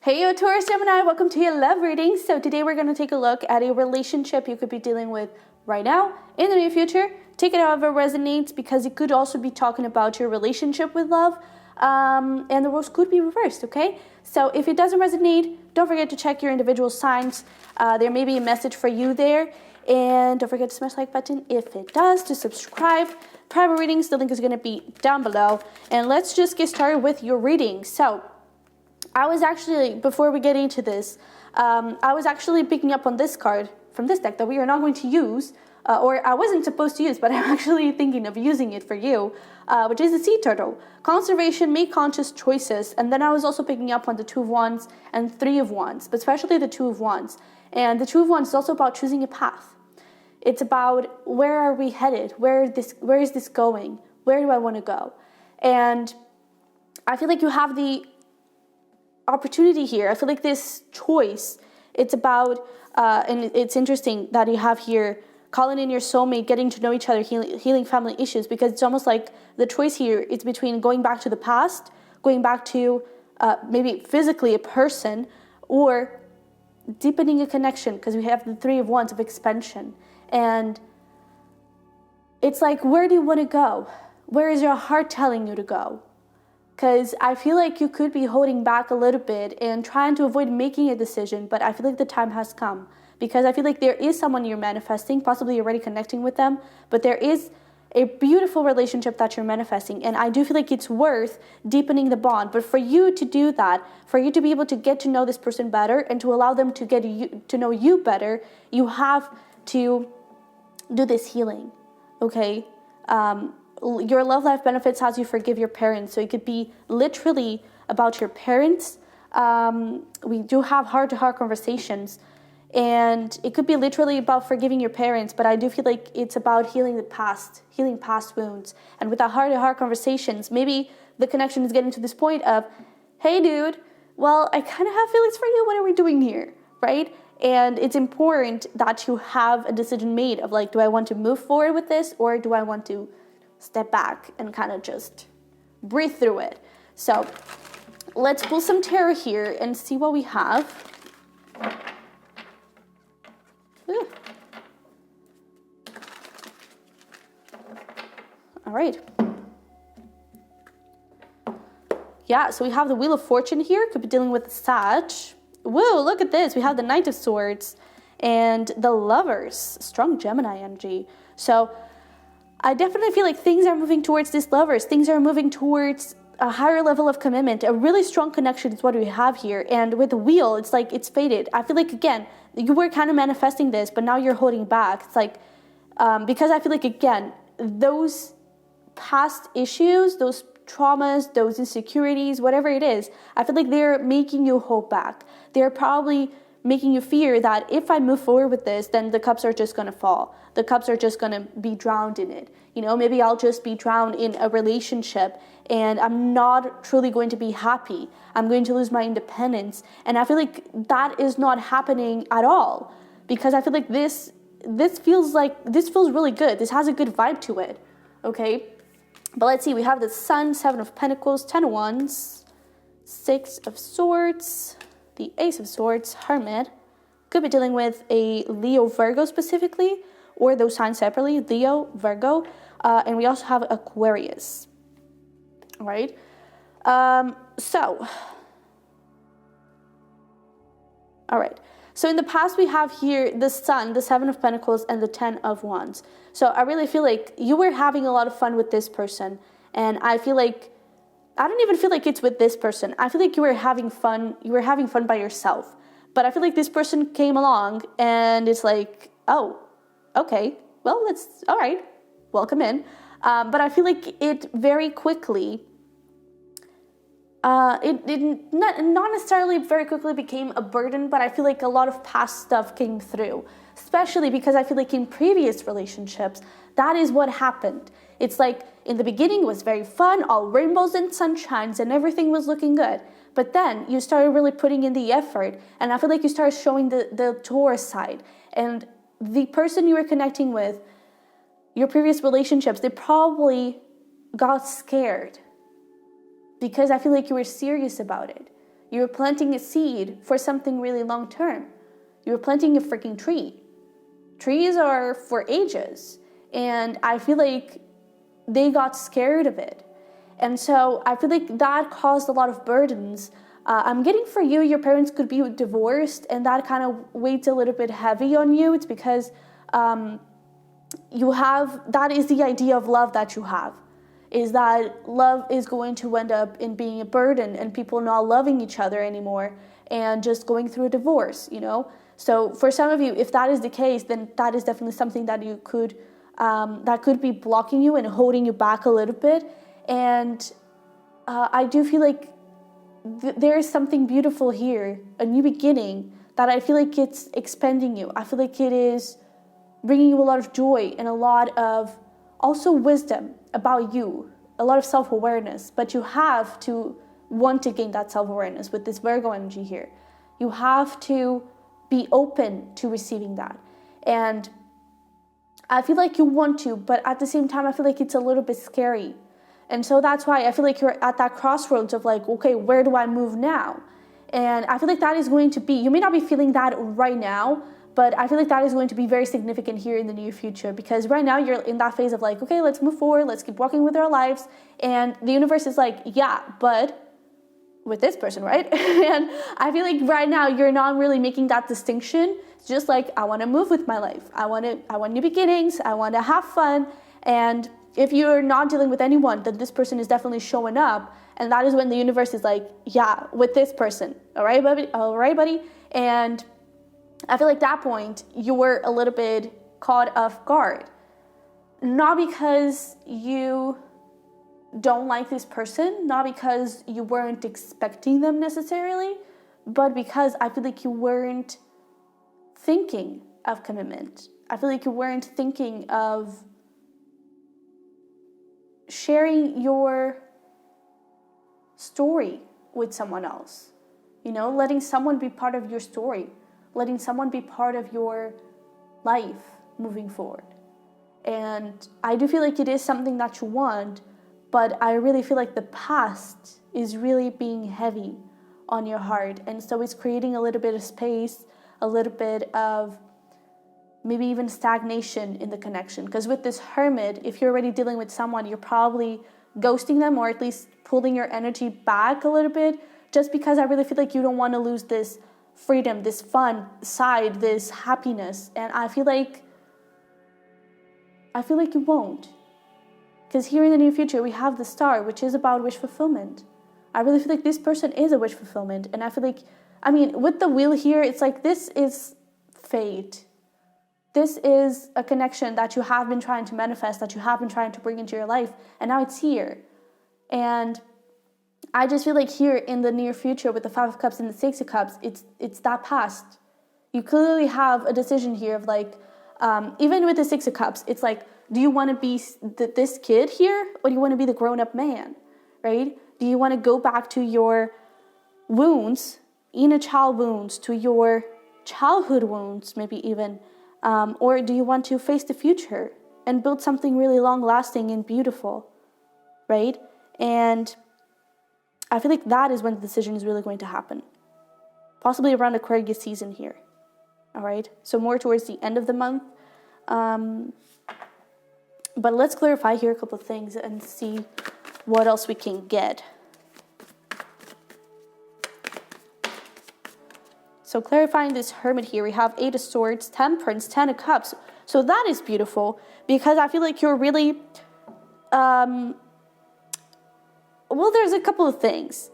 Hey, yo, Taurus Gemini, welcome to your love reading. So today we're going to take a look at a relationship you could be dealing with right now, in the near future. Take it however it resonates, because it could also be talking about your relationship with love, and the roles could be reversed, okay? So if it doesn't resonate, don't forget to check your individual signs. There may be a message for you there. And don't forget to smash the like button if it does, to subscribe. Private readings, the link is going to be down below. And let's just get started with your reading. So I was actually, before we get into this, I was actually picking up on this card from this deck that we are not going to use, or I wasn't supposed to use, but I'm actually thinking of using it for you, which is the Sea Turtle. Conservation, make conscious choices. And then I was also picking up on the Two of Wands and Three of Wands, but especially the Two of Wands. And the Two of Wands is also about choosing a path. It's about, where are we headed? Where is this going? Where do I want to go? And I feel like you have the opportunity here. I feel like this choice, it's about, and it's interesting that you have here, calling in your soulmate, getting to know each other, healing family issues, because it's almost like the choice here is between going back to the past, going back to maybe physically a person, or deepening a connection, because we have the Three of Wands of expansion. And it's like, where do you want to go? Where is your heart telling you to go? Because I feel like you could be holding back a little bit and trying to avoid making a decision, but I feel like the time has come. Because I feel like there is someone you're manifesting, possibly you're already connecting with them, but there is a beautiful relationship that you're manifesting. And I do feel like it's worth deepening the bond. But for you to do that, for you to be able to get to know this person better and to allow them to get to know you better, you have to do this healing, okay? Your love life benefits as you forgive your parents. So it could be literally about your parents. We do have heart-to-heart conversations, and it could be literally about forgiving your parents, but I do feel like it's about healing the past, healing past wounds. And with the heart-to-heart conversations, maybe the connection is getting to this point of, hey dude, well, I kind of have feelings for you. What are we doing here, right? And it's important that you have a decision made of like, do I want to move forward with this, or do I want to step back and kind of just breathe through it? So let's pull some tarot here and see what we have. Ooh. All right. Yeah, so we have the Wheel of Fortune here. Could be dealing with the Sag. Whoa, look at this. We have the Knight of Swords and the Lovers. Strong Gemini energy. So I definitely feel like things are moving towards this Lovers. Things are moving towards a higher level of commitment. A really strong connection is what we have here. And with the Wheel, it's like it's faded. I feel like, again, you were kind of manifesting this, but now you're holding back. It's like, because I feel like, again, those past issues, those traumas, those insecurities, whatever it is, I feel like they're making you hold back. They're probably making you fear that if I move forward with this, then the cups are just going to fall. The cups are just going to be drowned in it. You know, maybe I'll just be drowned in a relationship and I'm not truly going to be happy. I'm going to lose my independence. And I feel like that is not happening at all, because I feel like this feels really good. This has a good vibe to it. Okay. But let's see, we have the Sun, Seven of Pentacles, Ten of Wands, Six of Swords, the Ace of Swords, Hermit. Could be dealing with a Leo, Virgo specifically, or those signs separately, Leo, Virgo. And we also have Aquarius. All right. All right. So in the past, we have here the Sun, the Seven of Pentacles, and the Ten of Wands. So I really feel like you were having a lot of fun with this person. And I feel like, I don't even feel like it's with this person. I feel like you were having fun. You were having fun by yourself. But I feel like this person came along and it's like, oh, okay, well, all right, welcome in. But I feel like it very quickly, it not necessarily very quickly became a burden, but I feel like a lot of past stuff came through, especially because I feel like in previous relationships, that is what happened. It's like in the beginning it was very fun, all rainbows and sunshines, and everything was looking good. But then you started really putting in the effort, and I feel like you started showing the Taurus side. And the person you were connecting with, your previous relationships, they probably got scared, because I feel like you were serious about it. You're planting a seed for something really long term. You're planting a freaking tree. Trees are for ages. And I feel like they got scared of it. And so I feel like that caused a lot of burdens. I'm getting for you, your parents could be divorced, and that kind of weighs a little bit heavy on you. It's because that is the idea of love that you have, is that love is going to end up in being a burden and people not loving each other anymore and just going through a divorce, So for some of you, if that is the case, then that is definitely something that you could, that could be blocking you and holding you back a little bit. And I do feel like there is something beautiful here, a new beginning, that I feel like it's expanding you. I feel like it is bringing you a lot of joy and a lot of also wisdom about you, a lot of self-awareness. But you have to want to gain that self-awareness with this Virgo energy here. You have to be open to receiving that. And I feel like you want to, but at the same time, I feel like it's a little bit scary. And so that's why I feel like you're at that crossroads of like, okay, where do I move now? And I feel like that is going to be, you may not be feeling that right now, but I feel like that is going to be very significant here in the near future, because right now you're in that phase of like, okay, let's move forward, let's keep walking with our lives. And the universe is like, yeah, but with this person, right? And I feel like right now you're not really making that distinction. It's just like, I want to move with my life. I want new beginnings. I want to have fun. And if you're not dealing with anyone, then this person is definitely showing up. And that is when the universe is like, yeah, with this person. All right, buddy. And I feel like at that point, you were a little bit caught off guard. Not because you don't like this person, not because you weren't expecting them necessarily, but because I feel like you weren't thinking of commitment. I feel like you weren't thinking of sharing your story with someone else, letting someone be part of your story, letting someone be part of your life moving forward. And I do feel like it is something that you want, but I really feel like the past is really being heavy on your heart. And so it's creating a little bit of space, a little bit of maybe even stagnation in the connection. Because with this Hermit, if you're already dealing with someone, you're probably ghosting them, or at least pulling your energy back a little bit, just because I really feel like you don't want to lose this freedom, this fun side, this happiness. And I feel like you won't. Because here in the near future, we have the Star, which is about wish fulfillment. I really feel like this person is a wish fulfillment. And I feel like, with the wheel here, it's like this is fate. This is a connection that you have been trying to manifest, that you have been trying to bring into your life, and now it's here. And I just feel like here in the near future with the Five of Cups and the Six of Cups, it's that past. You clearly have a decision here of like, even with the Six of Cups, it's like, do you want to be this kid here, or do you want to be the grown-up man, right? Do you want to go back to your wounds, inner child wounds, to your childhood wounds, maybe even, or do you want to face the future and build something really long-lasting and beautiful, right? And I feel like that is when the decision is really going to happen. Possibly around Aquarius season here, all right? So more towards the end of the month. But let's clarify here a couple of things and see what else we can get. So clarifying this Hermit here, we have Eight of Swords, Temperance, Ten of Cups. So that is beautiful, because I feel like you're really, there's a couple of things.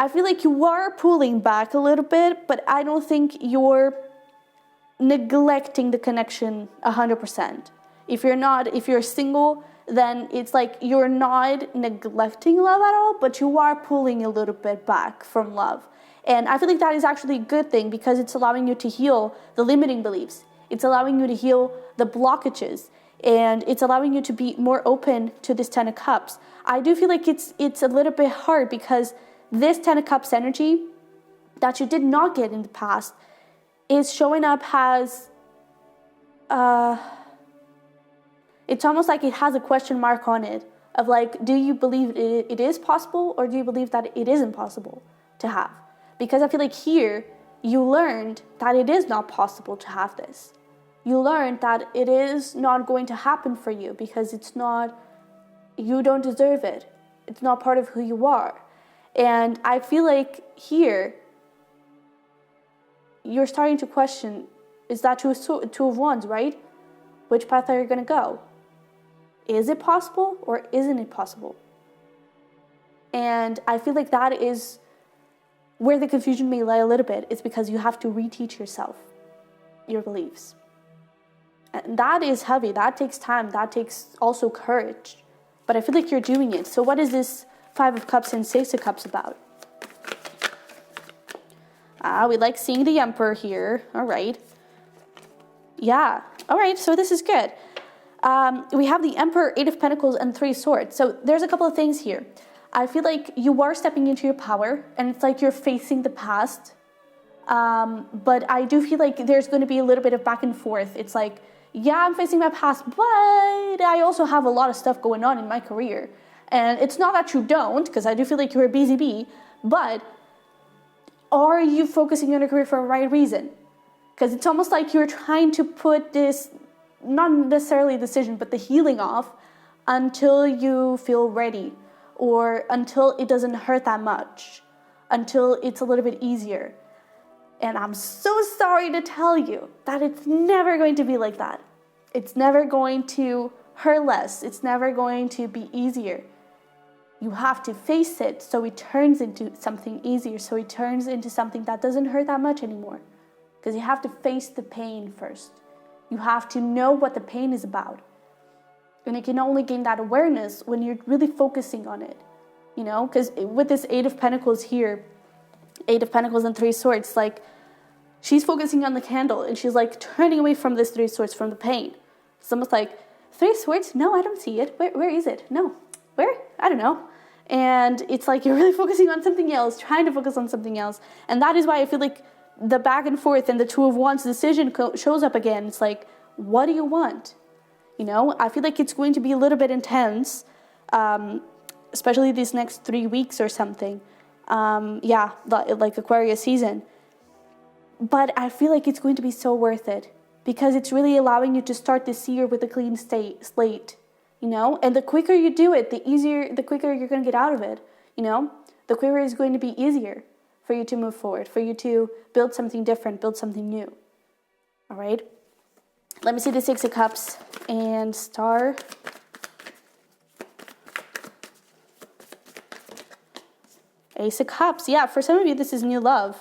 I feel like you are pulling back a little bit, but I don't think you're neglecting the connection 100%. If you're single, then it's like you're not neglecting love at all, but you are pulling a little bit back from love. And I feel like that is actually a good thing, because it's allowing you to heal the limiting beliefs. It's allowing you to heal the blockages, and it's allowing you to be more open to this Ten of Cups. I do feel like it's a little bit hard, because this Ten of Cups energy that you did not get in the past is showing up as, it's almost like it has a question mark on it of like, do you believe it is possible, or do you believe that it is impossible to have? Because I feel like here, you learned that it is not possible to have this. You learned that it is not going to happen for you because you don't deserve it. It's not part of who you are. And I feel like here, you're starting to question, is that two of wands, right? Which path are you going to go? Is it possible or isn't it possible? And I feel like that is where the confusion may lie a little bit. It's because you have to reteach yourself your beliefs. And that is heavy. That takes time. That takes also courage. But I feel like you're doing it. So what is this 5 of Cups and 6 of Cups about? We like seeing the Emperor here. All right. Yeah. All right. So this is good. We have the Emperor, 8 of Pentacles, and 3 Swords. So there's a couple of things here. I feel like you are stepping into your power, and it's like you're facing the past. But I do feel like there's going to be a little bit of back and forth. It's like, yeah, I'm facing my past, but I also have a lot of stuff going on in my career. And it's not that you don't, because I do feel like you're a busy bee, but are you focusing on your career for a right reason? Because it's almost like you're trying to put this, not necessarily a decision, but the healing off until you feel ready, or until it doesn't hurt that much, until it's a little bit easier. And I'm so sorry to tell you that it's never going to be like that. It's never going to hurt less. It's never going to be easier. You have to face it so it turns into something easier, so it turns into something that doesn't hurt that much anymore. Because you have to face the pain first. You have to know what the pain is about. And you can only gain that awareness when you're really focusing on it. You know, because with this 8 of Pentacles here, 8 of Pentacles and 3 Swords, like, she's focusing on the candle and she's like turning away from this 3 Swords, from the pain. It's almost like, 3 Swords? No, I don't see it. Where is it? No. Where? I don't know. And it's like you're really focusing on something else, trying to focus on something else. And that is why I feel like the back and forth and the 2 of Wands decision shows up again. It's like, what do you want? You know, I feel like it's going to be a little bit intense, especially these next 3 weeks or something. Like Aquarius season. But I feel like it's going to be so worth it, because it's really allowing you to start this year with a clean slate, you know? And the quicker you do it, the quicker you're going to get out of it, you know? The quicker it's going to be easier for you to move forward, for you to build something different, build something new. All right? Let me see the 6 of Cups and Star. Ace of Cups. Yeah, for some of you, this is new love.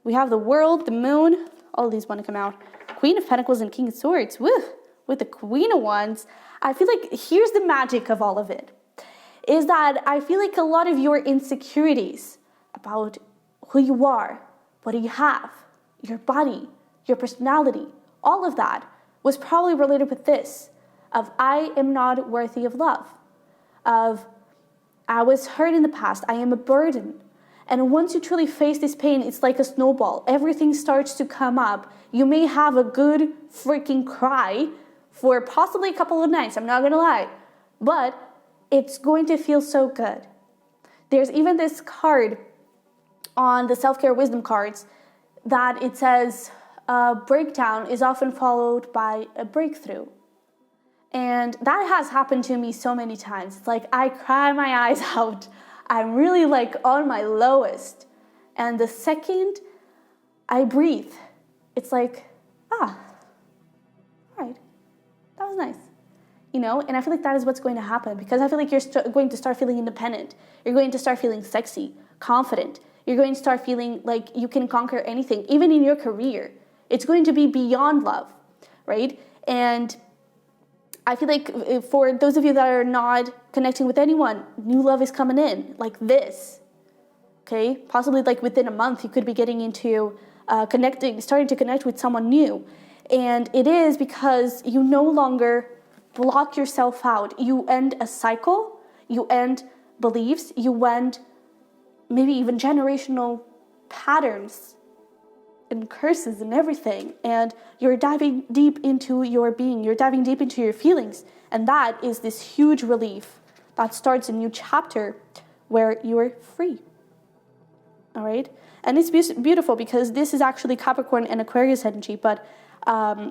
We have the World, the Moon. All of these want to come out. Queen of Pentacles and King of Swords. Woo! With the Queen of Wands. I feel like here's the magic of all of it. Is that I feel like a lot of your insecurities about who you are, what do you have, your body, your personality, all of that was probably related with this. Of I am not worthy of love. Of I was hurt in the past. I am a burden. And once you truly face this pain, it's like a snowball. Everything starts to come up. You may have a good freaking cry for possibly a couple of nights. I'm not going to lie. But it's going to feel so good. There's even this card on the self-care wisdom cards that it says a breakdown is often followed by a breakthrough. And that has happened to me so many times. It's like I cry my eyes out. I'm really like on my lowest. And the second I breathe, it's like, all right, that was nice. You know, and I feel like that is what's going to happen, because I feel like you're going to start feeling independent. You're going to start feeling sexy, confident. You're going to start feeling like you can conquer anything, even in your career. It's going to be beyond love, right? And I feel like for those of you that are not connecting with anyone, new love is coming in like this, okay? Possibly like within a month, you could be getting into starting to connect with someone new. And it is because you no longer block yourself out. You end a cycle, you end beliefs, you end maybe even generational patterns and curses and everything, and you're diving deep into your being, you're diving deep into your feelings, and that is this huge relief that starts a new chapter where you're free. All right? And it's beautiful because this is actually Capricorn and Aquarius energy, but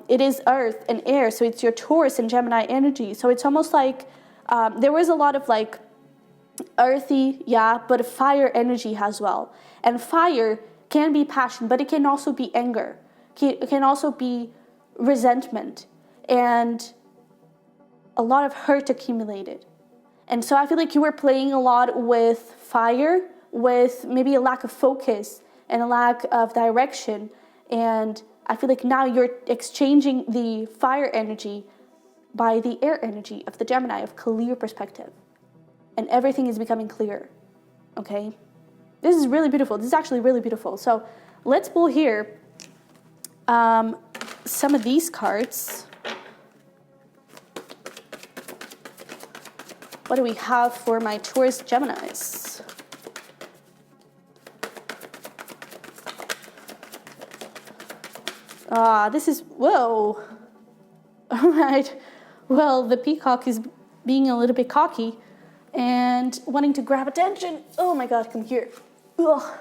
it is earth and air, so it's your Taurus and Gemini energy. So it's almost like there was a lot of like earthy, yeah, but fire energy as well. And fire can be passion, but it can also be anger. It can also be resentment and a lot of hurt accumulated. And so I feel like you were playing a lot with fire, with maybe a lack of focus and a lack of direction. And I feel like now you're exchanging the fire energy by the air energy of the Gemini, of clear perspective. And everything is becoming clear, okay? This is really beautiful. This is actually really beautiful. So let's pull here some of these cards. What do we have for my Taurus Geminis? This is, whoa. All right. Well, the peacock is being a little bit cocky and wanting to grab attention. Oh my God, come here. Ugh.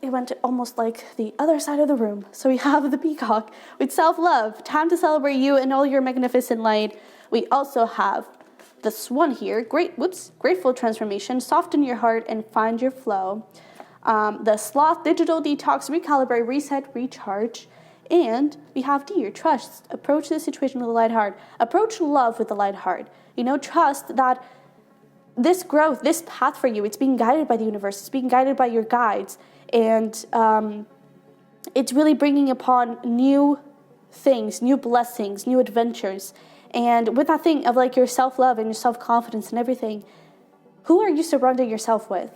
It went to almost like the other side of the room. So we have the peacock with self-love. Time to celebrate you and all your magnificent light. We also have the swan here. Grateful transformation. Soften your heart and find your flow. The sloth, digital detox, recalibrate, reset, recharge. And we have deer, trust. Approach the situation with a light heart. Approach love with a light heart. You know, trust that this growth, this path for you, it's being guided by the universe. It's being guided by your guides. And it's really bringing upon new things, new blessings, new adventures. And with that thing of like your self-love and your self-confidence and everything, who are you surrounding yourself with?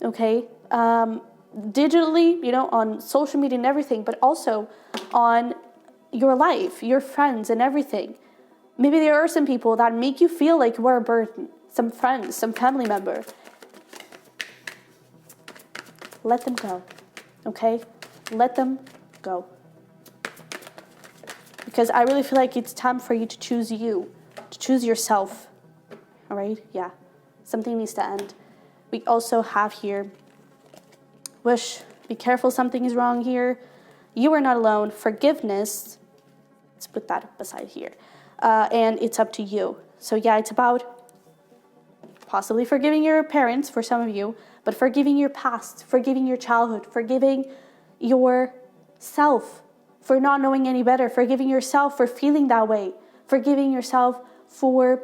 Okay? Digitally, you know, on social media and everything, but also on your life, your friends and everything. Maybe there are some people that make you feel like you are a burden. Some friends, some family member. Let them go, okay? Let them go. Because I really feel like it's time for you to choose yourself, all right? Yeah, something needs to end. We also have here, wish, be careful, something is wrong here. You are not alone. Forgiveness, let's put that beside here. And it's up to you. So yeah, it's about possibly forgiving your parents for some of you, but forgiving your past, forgiving your childhood, forgiving yourself for not knowing any better, forgiving yourself for feeling that way, forgiving yourself for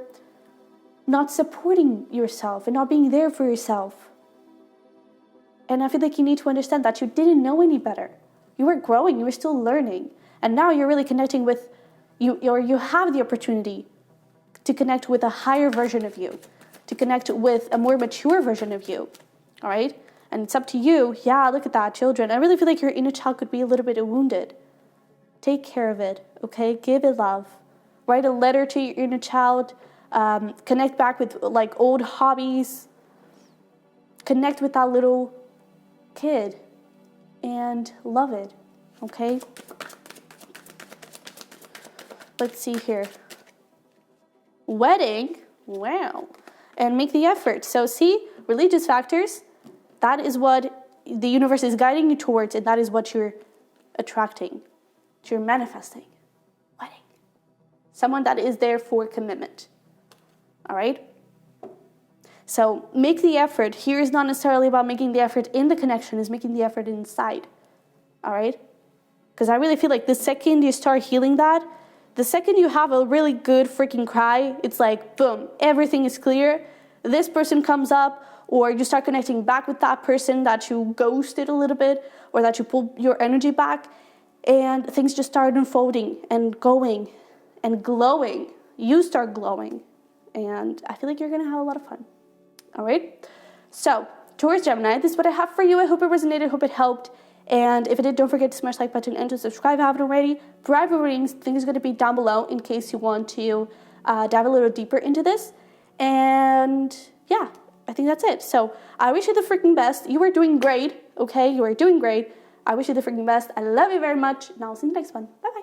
not supporting yourself and not being there for yourself. And I feel like you need to understand that you didn't know any better. You were growing, you were still learning. And now you're really connecting with you, or you have the opportunity to connect with a higher version of you, to connect with a more mature version of you, all right? And it's up to you. Yeah, look at that, children. I really feel like your inner child could be a little bit wounded. Take care of it, okay? Give it love. Write a letter to your inner child. Connect back with like old hobbies. Connect with that little kid and love it, okay? Let's see here. Wedding, wow. And make the effort. So see, religious factors, that is what the universe is guiding you towards, and that is what you're attracting, you're manifesting. Wedding. Someone that is there for commitment. All right? So make the effort. Here is not necessarily about making the effort in the connection, it's making the effort inside. All right? Because I really feel like the second you start healing that, the second you have a really good freaking cry, it's like, boom, everything is clear. This person comes up, or you start connecting back with that person that you ghosted a little bit, or that you pulled your energy back, and things just start unfolding and going and glowing. You start glowing, and I feel like you're going to have a lot of fun. All right? So, Taurus Gemini, this is what I have for you. I hope it resonated, hope it helped. And if it did, don't forget to smash the like button and to subscribe if you haven't already. Private readings, things are going to be down below in case you want to dive a little deeper into this. And yeah, I think that's it. So I wish you the freaking best. You are doing great, okay? You are doing great. I wish you the freaking best. I love you very much. And I'll see you in the next one. Bye-bye.